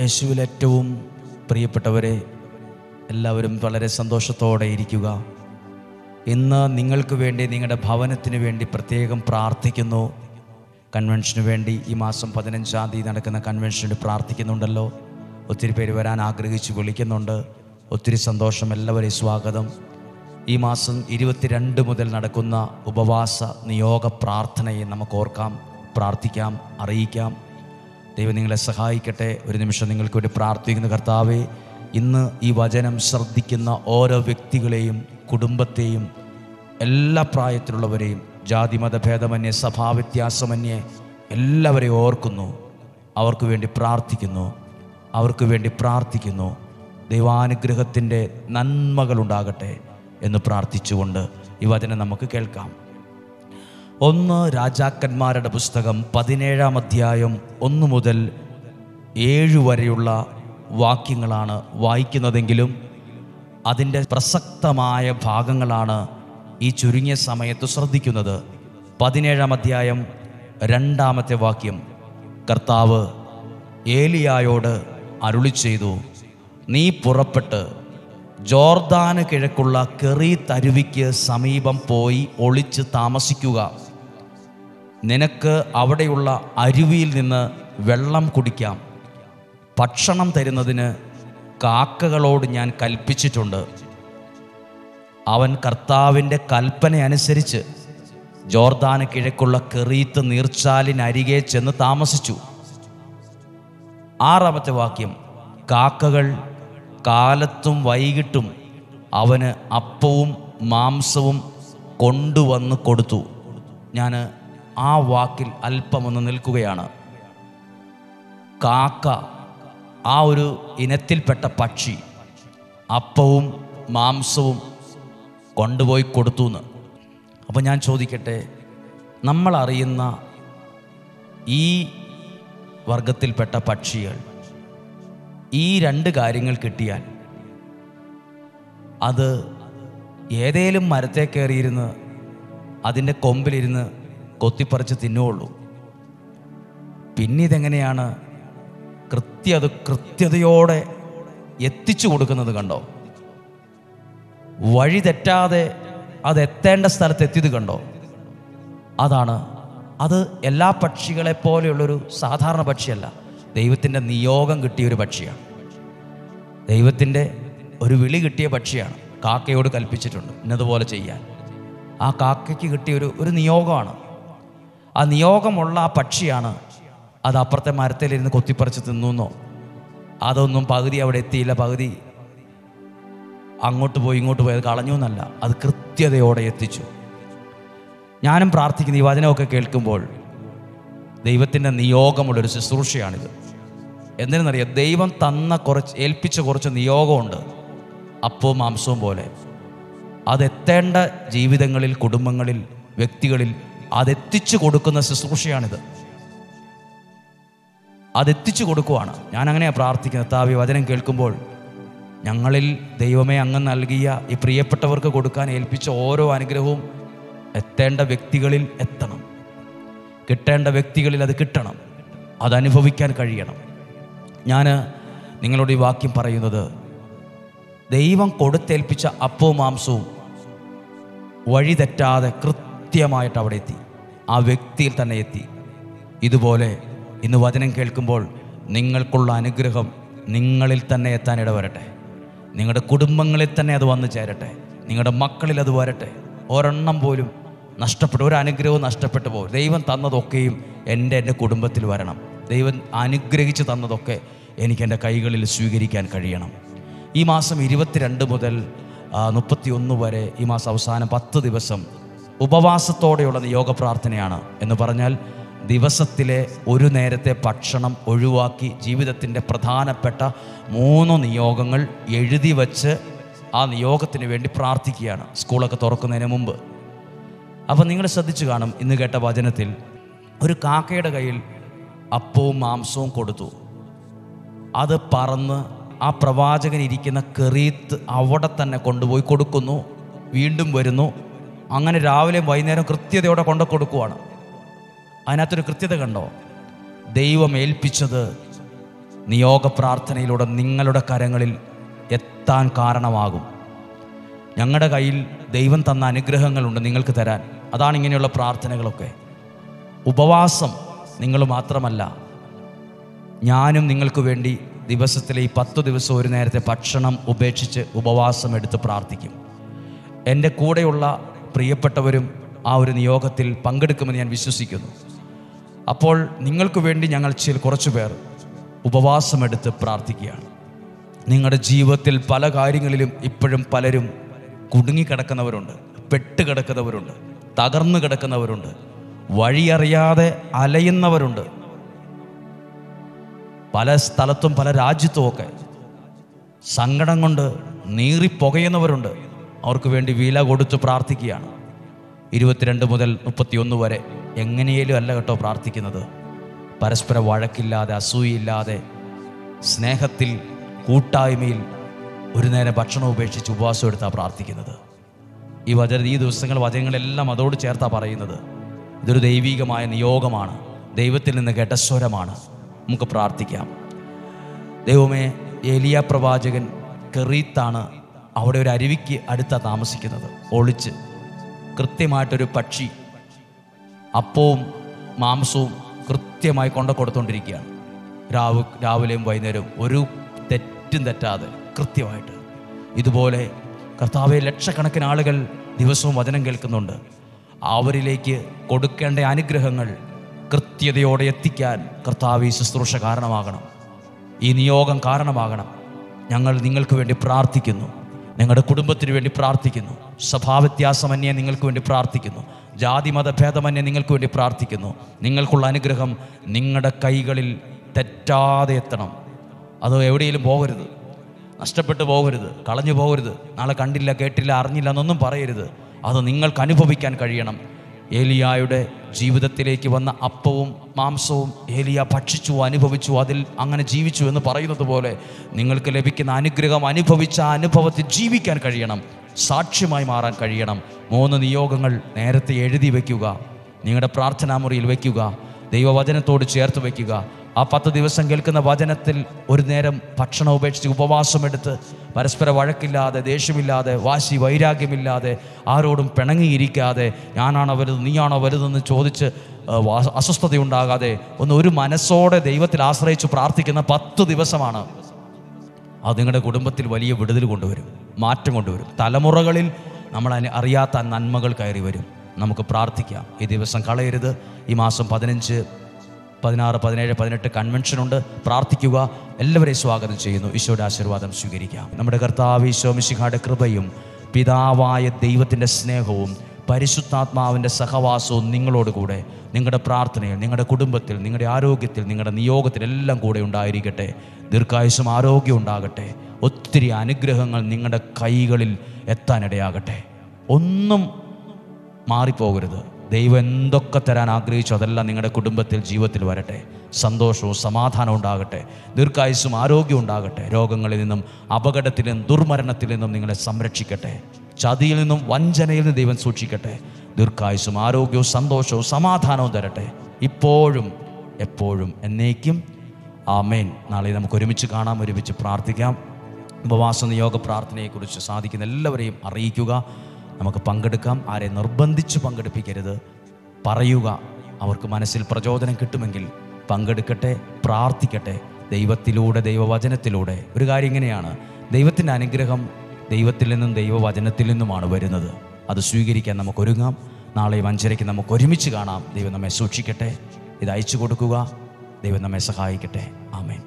യേശുവിൽ ഏറ്റവും പ്രിയപ്പെട്ടവരെ, എല്ലാവരും വളരെ സന്തോഷത്തോടെ ഇരിക്കുക. ഇന്ന് നിങ്ങൾക്ക് വേണ്ടി, നിങ്ങളുടെ ഭവനത്തിന് വേണ്ടി പ്രത്യേകം പ്രാർത്ഥിക്കുന്നു. കൺവെൻഷന് വേണ്ടി ഈ മാസം 15-ാം തീയതി നടക്കുന്ന കൺവെൻഷന് പ്രാർത്ഥിക്കുന്നുണ്ടല്ലോ. ഒത്തിരി പേര് വരാൻ ആഗ്രഹിച്ച് വിളിക്കുന്നുണ്ട്. ഒത്തിരി സന്തോഷം. എല്ലാവരെയും സ്വാഗതം. ഈ മാസം 22 മുതൽ നടക്കുന്ന ഉപവാസ നിയോഗ പ്രാർത്ഥനയെ നമുക്ക് ഓർക്കാം, പ്രാർത്ഥിക്കാം, അറിയിക്കാം. ദൈവം നിങ്ങളെ സഹായിക്കട്ടെ. ഒരു നിമിഷം നിങ്ങൾക്ക് വേണ്ടി പ്രാർത്ഥിക്കുന്ന കർത്താവേ, ഇന്ന് ഈ വചനം ശ്രദ്ധിക്കുന്ന ഓരോ വ്യക്തികളെയും, കുടുംബത്തെയും, എല്ലാ പ്രായത്തിലുള്ളവരെയും, ജാതിമതഭേദമന്യേ, സഭാവ്യത്യാസമന്യേ എല്ലാവരെയും ഓർക്കുന്നു. അവർക്ക് വേണ്ടി പ്രാർത്ഥിക്കുന്നു. ദൈവാനുഗ്രഹത്തിൻ്റെ നന്മകളുണ്ടാകട്ടെ എന്ന് പ്രാർത്ഥിച്ചുകൊണ്ട് ഈ വചനം നമുക്ക് കേൾക്കാം. 1 രാജാക്കന്മാരുടെ പുസ്തകം 17-ാം അധ്യായം 1 മുതൽ 7 വരെയുള്ള വാക്യങ്ങളാണ് വായിക്കുന്നതെങ്കിലും അതിൻ്റെ പ്രസക്തമായ ഭാഗങ്ങളാണ് ഈ ചുരുങ്ങിയ സമയത്ത് ശ്രദ്ധിക്കുന്നത്. 17-ാം അധ്യായം 2-ാമത്തെ വാക്യം, കർത്താവ് ഏലിയായോട് അരുളി ചെയ്തു, നീ പുറപ്പെട്ട് ജോർദാന് കിഴക്കുള്ള കെറീത്ത് അരുവിക്ക് സമീപം പോയി ഒളിച്ച് താമസിക്കുക. നിനക്ക് അവിടെയുള്ള അരുവിയിൽ നിന്ന് വെള്ളം കുടിക്കാം. ഭക്ഷണം തരുന്നതിന് കാക്കകളോട് ഞാൻ കൽപ്പിച്ചിട്ടുണ്ട്. അവൻ കർത്താവിൻ്റെ കൽപ്പന അനുസരിച്ച് ജോർദാന് കിഴക്കുള്ള കെറീത്ത് നീർച്ചാലിനരികെ ചെന്ന് താമസിച്ചു. 6-ാമത്തെ വാക്യം, കാക്കകൾ കാലത്തും വൈകിട്ടും അവന് അപ്പവും മാംസവും കൊണ്ടുവന്ന് കൊടുത്തു. ഞാൻ ആ വാക്കിൽ അല്പമൊന്ന് നിൽക്കുകയാണ്. കാക്ക ആ ഒരു ഇനത്തിൽപ്പെട്ട പക്ഷി അപ്പവും മാംസവും കൊണ്ടുപോയി കൊടുത്തു എന്ന്. അപ്പോൾ ഞാൻ ചോദിക്കട്ടെ, നമ്മൾ അറിയുന്ന ഈ വർഗത്തിൽപ്പെട്ട പക്ഷികൾ ഈ 2 കാര്യങ്ങൾ കിട്ടിയാൽ അത് ഏതേലും മരത്തെ കയറിയിരുന്ന് അതിൻ്റെ കൊമ്പിലിരുന്ന് കൊത്തിപ്പറിച്ച് തിന്നുള്ളൂ. പിന്നെ ഇതെങ്ങനെയാണ് കൃത്യതയോടെ എത്തിച്ചു കൊടുക്കുന്നത് കണ്ടോ? വഴി തെറ്റാതെ അത് എത്തേണ്ട സ്ഥലത്ത് എത്തിയത് കണ്ടോ? അത് എല്ലാ പക്ഷികളെപ്പോലെയുള്ളൊരു സാധാരണ പക്ഷിയല്ല. ദൈവത്തിൻ്റെ നിയോഗം കിട്ടിയൊരു പക്ഷിയാണ്. ദൈവത്തിൻ്റെ ഒരു വിളി കിട്ടിയ പക്ഷിയാണ്. കാക്കയോട് കൽപ്പിച്ചിട്ടുണ്ട് ഇന്നതുപോലെ ചെയ്യാൻ. ആ കാക്കയ്ക്ക് കിട്ടിയ ഒരു നിയോഗമാണ്. ആ നിയോഗമുള്ള ആ പക്ഷിയാണ് അത് അപ്പുറത്തെ മരത്തിലിരുന്ന് കൊത്തിപ്പറിച്ച് തിന്നുന്നോ, അതൊന്നും പകുതി അവിടെ എത്തിയില്ല, പകുതി അങ്ങോട്ട് പോയി ഇങ്ങോട്ട് പോയി അത് കളഞ്ഞു എന്നല്ല, അത് കൃത്യതയോടെ എത്തിച്ചു. ഞാനും പ്രാർത്ഥിക്കുന്ന ഈ വചനമൊക്കെ കേൾക്കുമ്പോൾ ദൈവത്തിൻ്റെ നിയോഗമുള്ളൊരു ശുശ്രൂഷയാണിത്. എന്തിനെന്നറിയാം? ദൈവം ഏൽപ്പിച്ച കുറച്ച് നിയോഗമുണ്ട്. അപ്പവും മാംസവും പോലെ അതെത്തേണ്ട ജീവിതങ്ങളിൽ, കുടുംബങ്ങളിൽ, വ്യക്തികളിൽ അതെത്തിച്ചു കൊടുക്കുന്ന ശുശ്രൂഷയാണിത്. അതെത്തിച്ചു കൊടുക്കുവാണ്. ഞാൻ അങ്ങനെയാണ് പ്രാർത്ഥിക്കുന്നത്. താവി വചനം കേൾക്കുമ്പോൾ ഞങ്ങളിൽ ദൈവമേ അങ്ങ് നൽകിയ ഈ പ്രിയപ്പെട്ടവർക്ക് കൊടുക്കാൻ ഏൽപ്പിച്ച ഓരോ അനുഗ്രഹവും എത്തേണ്ട വ്യക്തികളിൽ എത്തണം, കിട്ടേണ്ട വ്യക്തികളിൽ അത് കിട്ടണം, അതനുഭവിക്കാൻ കഴിയണം. ഞാൻ നിങ്ങളോട് ഈ വാക്യം പറയുന്നത്, ദൈവം കൊടുത്തേൽപ്പിച്ച അപ്പവും മാംസവും വഴി തെറ്റാതെ കൃത്യമായിട്ട് അവിടെ എത്തി, ആ വ്യക്തിയിൽ തന്നെ എത്തി. ഇതുപോലെ ഇന്ന് വചനം കേൾക്കുമ്പോൾ നിങ്ങൾക്കുള്ള അനുഗ്രഹം നിങ്ങളിൽ തന്നെ എത്താൻ ഇടവരട്ടെ. നിങ്ങളുടെ കുടുംബങ്ങളിൽ തന്നെ അത് വന്നു ചേരട്ടെ. നിങ്ങളുടെ മക്കളിൽ അത് വരട്ടെ. ഒരെണ്ണം പോലും ഒരു അനുഗ്രഹവും നഷ്ടപ്പെട്ടു പോകും. ദൈവം തന്നതൊക്കെയും എൻ്റെ കുടുംബത്തിൽ വരണം. ദൈവം അനുഗ്രഹിച്ച് തന്നതൊക്കെ എനിക്ക് എൻ്റെ കൈകളിൽ സ്വീകരിക്കാൻ കഴിയണം. ഈ മാസം 22 മുതൽ 31 വരെ, ഈ മാസം അവസാനം 10 ദിവസം ഉപവാസത്തോടെയുള്ള നിയോഗ പ്രാർത്ഥനയാണ്. എന്ന് പറഞ്ഞാൽ ദിവസത്തിലെ ഒരു നേരത്തെ ഭക്ഷണം ഒഴിവാക്കി ജീവിതത്തിൻ്റെ പ്രധാനപ്പെട്ട 3 നിയോഗങ്ങൾ എഴുതി വച്ച് ആ നിയോഗത്തിന് വേണ്ടി പ്രാർത്ഥിക്കുകയാണ്, സ്കൂളൊക്കെ തുറക്കുന്നതിന് മുമ്പ്. അപ്പം നിങ്ങൾ ശ്രദ്ധിച്ചു കാണും, ഇന്ന് കേട്ട വചനത്തിൽ ഒരു കാക്കയുടെ കയ്യിൽ അപ്പവും മാംസവും കൊടുത്തു. അത് പറന്ന് ആ പ്രവാചകൻ ഇരിക്കുന്ന കെറീത്ത് അവിടെ തന്നെ കൊണ്ടുപോയി കൊടുക്കുന്നു. വീണ്ടും വരുന്നു. അങ്ങനെ രാവിലെയും വൈകുന്നേരം കൃത്യതയോടെ കൊണ്ടു കൊടുക്കുവാണ്. അതിനകത്തൊരു കൃത്യത കണ്ടോ? ദൈവം ഏൽപ്പിച്ചത് നിയോഗ പ്രാർത്ഥനയിലൂടെ നിങ്ങളുടെ കരങ്ങളിൽ എത്താൻ കാരണമാകും. ഞങ്ങളുടെ കയ്യിൽ ദൈവം തന്ന അനുഗ്രഹങ്ങളുണ്ട് നിങ്ങൾക്ക് തരാൻ. അതാണ് ഇങ്ങനെയുള്ള പ്രാർത്ഥനകളൊക്കെ. ഉപവാസം നിങ്ങൾ മാത്രമല്ല, ഞാനും നിങ്ങൾക്ക് വേണ്ടി ദിവസത്തിലെ ഈ 10 ദിവസം ഒരു നേരത്തെ ഭക്ഷണം ഉപേക്ഷിച്ച് ഉപവാസം എടുത്ത് പ്രാർത്ഥിക്കും. എൻ്റെ കൂടെയുള്ള പ്രിയപ്പെട്ടവരും ആ ഒരു നിയോഗത്തിൽ പങ്കെടുക്കുമെന്ന് ഞാൻ വിശ്വസിക്കുന്നു. അപ്പോൾ നിങ്ങൾക്ക് വേണ്ടി ഞങ്ങൾ കുറച്ചു പേർ ഉപവാസമെടുത്ത് പ്രാർത്ഥിക്കുകയാണ്. നിങ്ങളുടെ ജീവിതത്തിൽ പല കാര്യങ്ങളിലും ഇപ്പോഴും പലരും കുടുങ്ങിക്കിടക്കുന്നവരുണ്ട്, പെട്ടുകിടക്കുന്നവരുണ്ട്, തകർന്നു കിടക്കുന്നവരുണ്ട്, വഴിയറിയാതെ അലയുന്നവരുണ്ട്. പല സ്ഥലത്തും പല രാജ്യത്തുമൊക്കെ സങ്കടം കൊണ്ട് നീറിപ്പുകയുന്നവരുണ്ട്. അവർക്ക് വേണ്ടി വില കൊടുത്ത് പ്രാർത്ഥിക്കുകയാണ്. 22 മുതൽ 31 വരെ എങ്ങനെയും അല്ല കേട്ടോ പ്രാർത്ഥിക്കുന്നത്. പരസ്പര വഴക്കില്ലാതെ, അസൂയയില്ലാതെ, സ്നേഹത്തിൽ, കൂട്ടായ്മയിൽ ഒരു നേരം ഭക്ഷണം ഉപേക്ഷിച്ച് ഉപവാസം എടുത്താണ് പ്രാർത്ഥിക്കുന്നത്. ഈ ദിവസങ്ങൾ വചനങ്ങളെല്ലാം അതോട് ചേർത്താണ് പറയുന്നത്. ഇതൊരു ദൈവികമായ നിയോഗമാണ്, ദൈവത്തിൽ നിന്ന് കേട്ട സ്വരമാണ്. നമുക്ക് പ്രാർത്ഥിക്കാം. ദൈവമേ, ഏലിയ പ്രവാചകൻ കെറീത്താണ്, അവിടെ ഒരു അരുവിക്ക് അടുത്താണ് താമസിക്കുന്നത്. ഒളിച്ച് കൃത്യമായിട്ടൊരു പക്ഷി അപ്പവും മാംസവും കൃത്യമായി കൊടുത്തുകൊണ്ടിരിക്കുകയാണ്. രാവിലെയും വൈകുന്നേരവും ഒരു തെറ്റും തെറ്റാതെ കൃത്യമായിട്ട്. ഇതുപോലെ കർത്താവെ, ലക്ഷക്കണക്കിന് ആളുകൾ ദിവസവും വചനം കേൾക്കുന്നുണ്ട്. അവരിലേക്ക് കൊടുക്കേണ്ട അനുഗ്രഹങ്ങൾ കൃത്യതയോടെ എത്തിക്കാൻ കർത്താവ് ഈ ശുശ്രൂഷ കാരണമാകണം, ഈ നിയോഗം കാരണമാകണം. ഞങ്ങൾ നിങ്ങൾക്ക് വേണ്ടി പ്രാർത്ഥിക്കുന്നു, നിങ്ങളുടെ കുടുംബത്തിന് വേണ്ടി പ്രാർത്ഥിക്കുന്നു, സ്വഭാവവ്യത്യാസമന്യേ നിങ്ങൾക്ക് വേണ്ടി പ്രാർത്ഥിക്കുന്നു, ജാതി മതഭേദമന്യേ നിങ്ങൾക്ക് വേണ്ടി പ്രാർത്ഥിക്കുന്നു. നിങ്ങൾക്കുള്ള അനുഗ്രഹം നിങ്ങളുടെ കൈകളിൽ തെറ്റാതെ എത്തണം. അത് എവിടെയെങ്കിലും പോകരുത്, നഷ്ടപ്പെട്ടു പോകരുത്, കളഞ്ഞു പോകരുത്. നാളെ കണ്ടില്ല, കേട്ടില്ല, അറിഞ്ഞില്ല എന്നൊന്നും പറയരുത്. അത് നിങ്ങൾക്ക് അനുഭവിക്കാൻ കഴിയണം. ഏലിയായുടെ ജീവിതത്തിലേക്ക് വന്ന അപ്പവും മാംസവും ഏലിയ ഭക്ഷിച്ചു, അനുഭവിച്ചു, അതിൽ അങ്ങനെ ജീവിച്ചു എന്ന് പറയുന്നത് പോലെ നിങ്ങൾക്ക് ലഭിക്കുന്ന അനുഗ്രഹം അനുഭവിച്ച അനുഭവത്തിൽ ജീവിക്കാൻ കഴിയണം, സാക്ഷ്യമായി മാറാൻ കഴിയണം. 3 നിയോഗങ്ങൾ നേരത്തെ എഴുതി വയ്ക്കുക, നിങ്ങളുടെ പ്രാർത്ഥനാമുറിയിൽ വയ്ക്കുക, ദൈവവചനത്തോട് ചേർത്ത് വയ്ക്കുക. ആ 10 ദിവസം കേൾക്കുന്ന വചനത്തിൽ ഒരു നേരം ഭക്ഷണം ഉപേക്ഷിച്ച് ഉപവാസമെടുത്ത് പരസ്പര വഴക്കില്ലാതെ, ദേഷ്യമില്ലാതെ, വാശി വൈരാഗ്യമില്ലാതെ, ആരോടും പിണങ്ങിയിരിക്കാതെ, ഞാനാണോ വലുത് നീയാണോ വലുതെന്ന് ചോദിച്ച് അസ്വസ്ഥതയുണ്ടാകാതെ ഒരു മനസ്സോടെ ദൈവത്തിൽ ആശ്രയിച്ച് പ്രാർത്ഥിക്കുന്ന 10 ദിവസമാണ്. അത് നിങ്ങളുടെ കുടുംബത്തിൽ വലിയ വിടുതൽ കൊണ്ടുവരും, മാറ്റം കൊണ്ടുവരും. തലമുറകളിൽ നമ്മൾ അറിയാത്ത നന്മകൾ കയറി വരും. നമുക്ക് പ്രാർത്ഥിക്കാം. ഈ ദിവസം കളയരുത്. ഈ മാസം 15, 16, 17, 18 കൺവെൻഷനുണ്ട്. പ്രാർത്ഥിക്കുക. എല്ലാവരെയും സ്വാഗതം ചെയ്യുന്നു. ഈശോയുടെ ആശീർവാദം സ്വീകരിക്കാം. നമ്മുടെ കർത്താവ് ഈശോ മിശിഹായുടെ കൃപയും പിതാവായ ദൈവത്തിൻ്റെ സ്നേഹവും പരിശുദ്ധാത്മാവിൻ്റെ സഹവാസവും നിങ്ങളോടുകൂടെ, നിങ്ങളുടെ പ്രാർത്ഥനയിൽ, നിങ്ങളുടെ കുടുംബത്തിൽ, നിങ്ങളുടെ ആരോഗ്യത്തിൽ, നിങ്ങളുടെ നിയോഗത്തിൽ എല്ലാം കൂടെ ഉണ്ടായിരിക്കട്ടെ. ദീർഘായുസ്സും ആരോഗ്യം ഉണ്ടാകട്ടെ. ഒത്തിരി അനുഗ്രഹങ്ങൾ നിങ്ങളുടെ കൈകളിൽ എത്താനിടയാകട്ടെ. ഒന്നും മാറിപ്പോകരുത്. ദൈവം എന്തൊക്കെ തരാൻ ആഗ്രഹിച്ചു അതെല്ലാം നിങ്ങളുടെ കുടുംബത്തിൽ, ജീവിതത്തിൽ വരട്ടെ. സന്തോഷവും സമാധാനവും ഉണ്ടാകട്ടെ. ദീർഘായുസ്സും ആരോഗ്യം ഉണ്ടാകട്ടെ. രോഗങ്ങളിൽ നിന്നും, അപകടത്തിൽ നിന്നും, ദുർമരണത്തിൽ നിന്നും നിങ്ങളെ സംരക്ഷിക്കട്ടെ. ചതിയിൽ നിന്നും, വഞ്ചനയിൽ നിന്നും ദൈവം സൂക്ഷിക്കട്ടെ. ദീർഘായുസ്സും ആരോഗ്യവും സന്തോഷവും സമാധാനവും തരട്ടെ, ഇപ്പോഴും എപ്പോഴും എന്നേക്കും. ആമേൻ. നാളെ നമുക്ക് ഒരുമിച്ച് കാണാം, ഒരുമിച്ച് പ്രാർത്ഥിക്കാം. ഉപവാസ നിയോഗ പ്രാർത്ഥനയെക്കുറിച്ച് സാധിക്കുന്ന എല്ലാവരെയും അറിയിക്കുക. നമുക്ക് പങ്കെടുക്കാം. ആരെ നിർബന്ധിച്ച് പങ്കെടുപ്പിക്കരുത്. പറയുക. അവർക്ക് മനസ്സിൽ പ്രചോദനം കിട്ടുമെങ്കിൽ പങ്കെടുക്കട്ടെ, പ്രാർത്ഥിക്കട്ടെ. ദൈവത്തിലൂടെ, ദൈവവചനത്തിലൂടെ. ഒരു കാര്യം ഇങ്ങനെയാണ്, ദൈവത്തിൻ്റെ അനുഗ്രഹം ദൈവത്തിൽ നിന്നും ദൈവവചനത്തിൽ നിന്നുമാണ് വരുന്നത്. അത് സ്വീകരിക്കാൻ നമുക്ക് ഒരുങ്ങാം. നാളെ 5:30 നമുക്ക് ഒരുമിച്ച് കാണാം. ദൈവം നമ്മെ സൂക്ഷിക്കട്ടെ. ഇത് അയച്ചു കൊടുക്കുക. ദൈവം നമ്മെ സഹായിക്കട്ടെ. ആമേൻ.